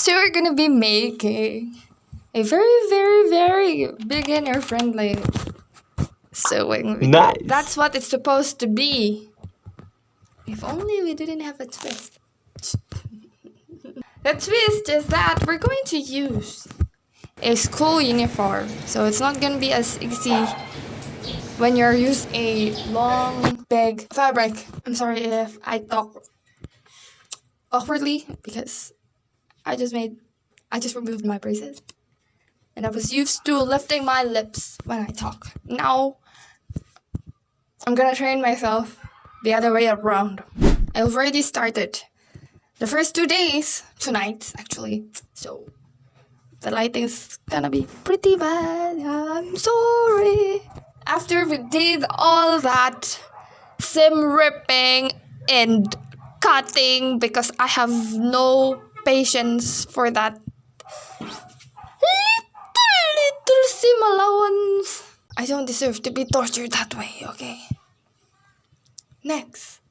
So we're gonna be making a very, very, very beginner friendly sewing video. Nice. That's what it's supposed to be. If only we didn't have a twist. The twist is that we're going to use a school uniform. So it's not gonna be as easy when you're using a long, big fabric. I'm sorry if I talk awkwardly because I just removed my braces. And I was used to lifting my lips when I talk. Now, I'm gonna train myself the other way around. I already started the first 2 days, tonight actually. So, the lighting's gonna be pretty bad. I'm sorry. After we did all that seam ripping and cutting, because I have no patience for that little seam allowance. I don't deserve to be tortured that way, okay? Next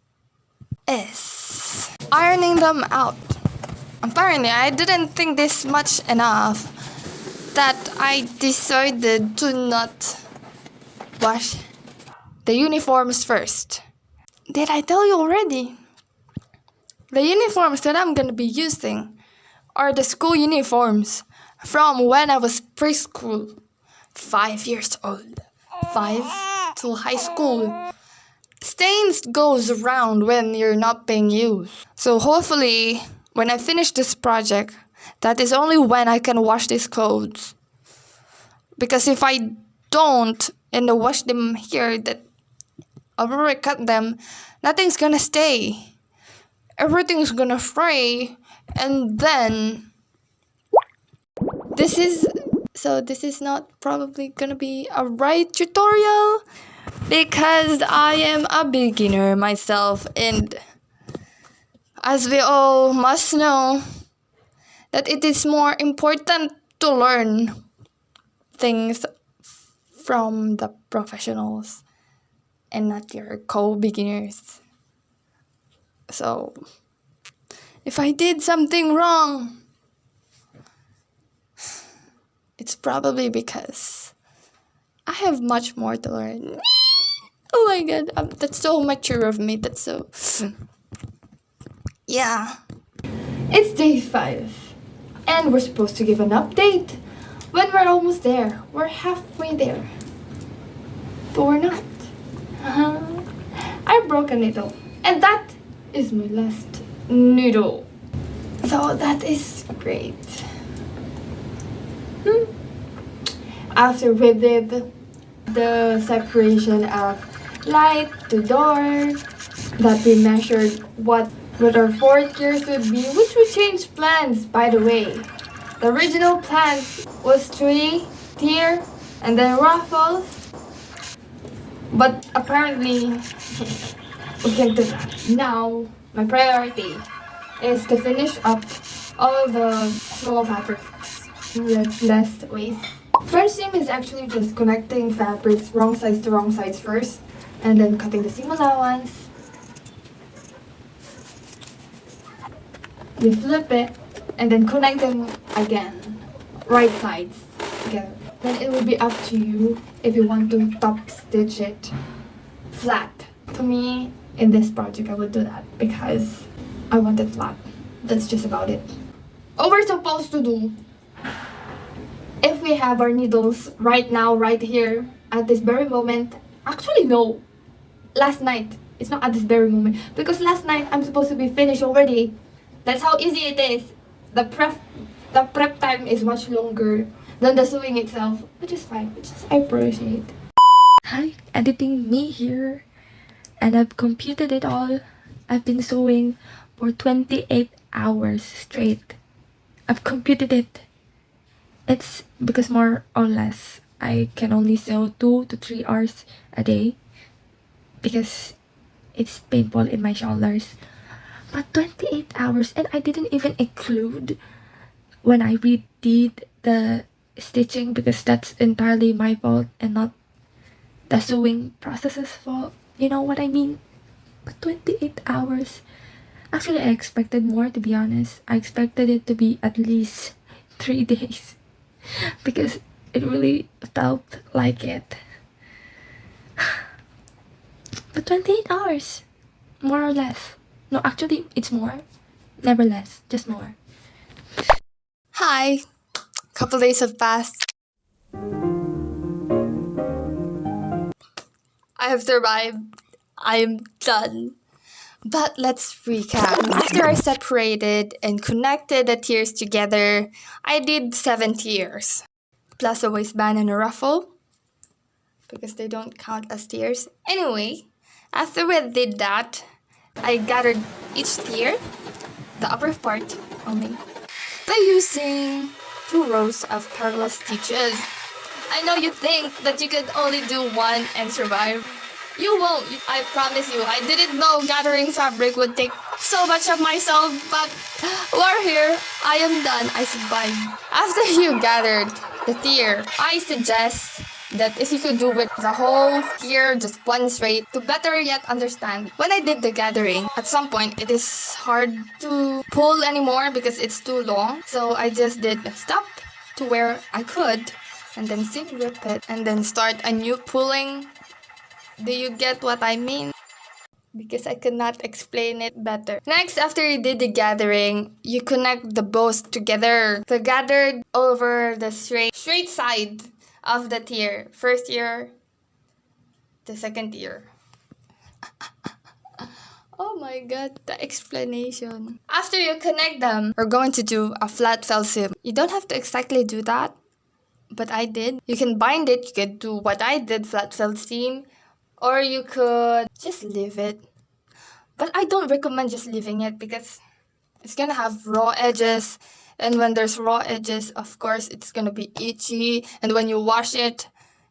is ironing them out. Apparently, I didn't think this much enough that I decided to not wash the uniforms first. Did I tell you already? The uniforms that I'm gonna be using are the school uniforms from when I was preschool, 5 years old, 5 to high school. Stains goes around when you're not being used. So hopefully, when I finish this project, that is only when I can wash these clothes. Because if I don't and I wash them here, that I've already cut them, nothing's gonna stay. Everything's gonna fray, and then this is not probably gonna be a right tutorial because I am a beginner myself, and as we all must know that it is more important to learn things from the professionals and not your co-beginners. So if I did something wrong, it's probably because I have much more to learn. Oh my god, that's so mature of me. That's so... Yeah. It's day 5. And we're supposed to give an update when we're almost there. We're halfway there. But we're not. I broke a needle. And that is my last needle. So that is great. After we did the separation of light to dark, that we measured what our 4 tiers would be, which we changed plans, by the way. The original plan was 3 tier and then ruffles, but apparently we can't do that. Now, my priority is to finish up all the small fabrics with less waste. First seam is actually just connecting fabrics wrong sides to wrong sides first, and then cutting the seam allowance. You flip it, and then connect them again, right sides together. Then it will be up to you if you want to top stitch it flat. To me, in this project, I would do that because I want it flat. That's just about it. All we're supposed to do, if we have our needles right now, right here, at this very moment, actually no, last night, it's not at this very moment, because last night I'm supposed to be finished already. That's how easy it is. The prep time is much longer than the sewing itself, which is fine, which is I appreciate. Hi, editing me here, and I've computed it all. I've been sewing for 28 hours straight. I've computed it. It's because more or less I can only sew 2 to 3 hours a day because it's painful in my shoulders. But 28 hours, and I didn't even include when I redid the stitching because that's entirely my fault and not the sewing process's fault. You know what I mean? But 28 hours Actually, I expected more, to be honest. I expected it to be at least 3 days because it really felt like it. But 28 hours, more or less. No, actually, it's more. Never less, just more. Hi, couple days have passed. I have survived. I am done. But let's recap. After I separated and connected the tiers together, I did 7 tiers. Plus a waistband and a ruffle, because they don't count as tiers. Anyway, after we did that, I gathered each tier, the upper part only, by using 2 rows of parallel stitches. I know you think that you could only do one and survive. You won't, I promise you. I didn't know gathering fabric would take so much of myself, but we're here. I am done. I survived. After you gathered the tier, I suggest that if you could do it the whole tier, just one straight, to better yet understand. When I did the gathering, at some point it is hard to pull anymore because it's too long. So I just did stop to where I could, and then zip rip it, and then start a new pulling. Do you get what I mean? Because I could not explain it better. Next, after you did the gathering, you connect the bows together. So gathered over the straight side of the tier. First tier, the second tier. Oh my god, the explanation. After you connect them, we're going to do a flat fell seam. You don't have to exactly do that, but I did. You can bind it, you can do what I did, flat fell seam, or you could just leave it. But I don't recommend just leaving it because it's gonna have raw edges. And when there's raw edges, of course, it's gonna be itchy. And when you wash it,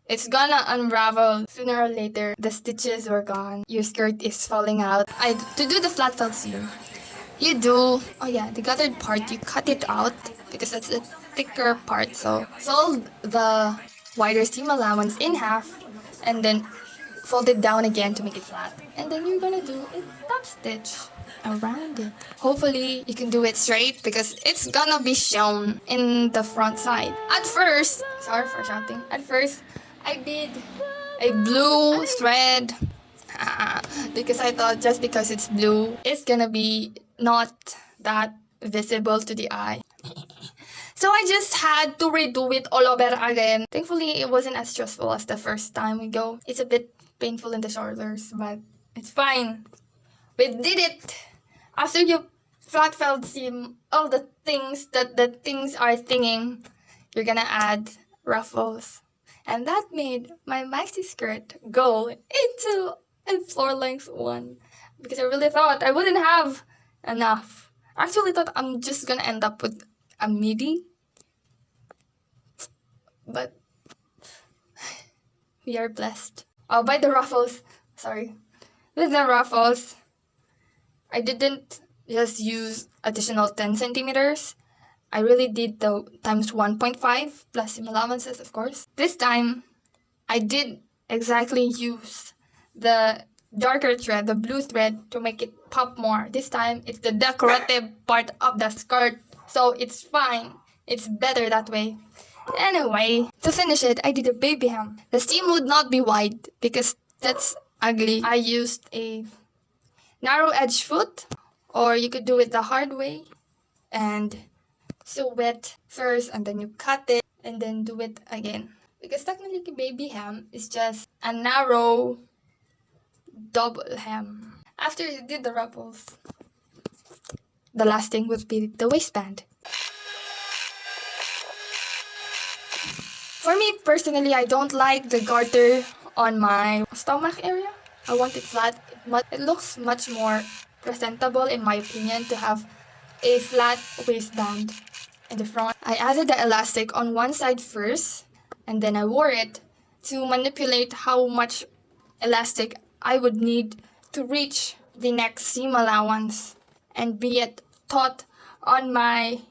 it's gonna unravel. Sooner or later, the stitches were gone. Your skirt is falling out. To do the flat fell seam, you do, the gathered part, you cut it out because that's a thicker part. So fold the wider seam allowance in half and then fold it down again to make it flat. And then you're gonna do a top stitch around it. Hopefully you can do it straight because it's gonna be shown in the front side. At first, sorry for shouting. At first, I did a blue thread because I thought just because it's blue, it's gonna be not that visible to the eye. So I just had to redo it all over again. Thankfully, it wasn't as stressful as the first time we go. It's a bit painful in the shoulders, but it's fine. We did it! After you flat fell seam all the things that the things are thinging, you're gonna add ruffles. And that made my maxi skirt go into a floor length one. Because I really thought I wouldn't have enough. I actually thought I'm just gonna end up with a midi. But we are blessed. Oh, by the ruffles. Sorry. With the ruffles, I didn't just use additional 10 centimeters. I really did the times 1.5 plus seam allowances, of course. This time, I did exactly use the darker thread, the blue thread, to make it pop more. This time, it's the decorative part of the skirt, so it's fine. It's better that way. Anyway, to finish it, I did a baby hem. The seam would not be wide because that's ugly. I used a narrow edge foot, or you could do it the hard way and sew it first and then you cut it and then do it again. Because technically baby hem is just a narrow double hem. After you did the ruffles, the last thing would be the waistband. For me personally, I don't like the garter on my stomach area. I want it flat. It looks much more presentable in my opinion to have a flat waistband in the front. I added the elastic on one side first and then I wore it to manipulate how much elastic I would need to reach the next seam allowance and be it taut on my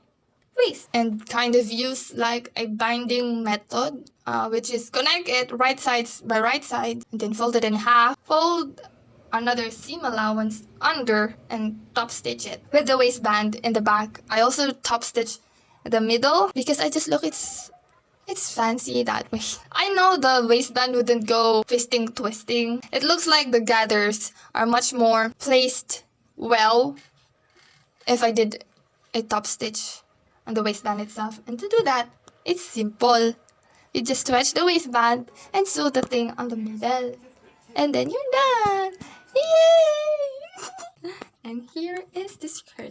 waist, and kind of use like a binding method, which is connect it right sides by right side and then fold it in half. Fold another seam allowance under and top stitch it with the waistband in the back. I also top stitch the middle because I just look it's fancy that way. I know the waistband wouldn't go twisting. It looks like the gathers are much more placed well if I did a top stitch on the waistband itself. And to do that, it's simple. You just stretch the waistband and sew the thing on the middle. And then you're done. Yay! And here is the skirt.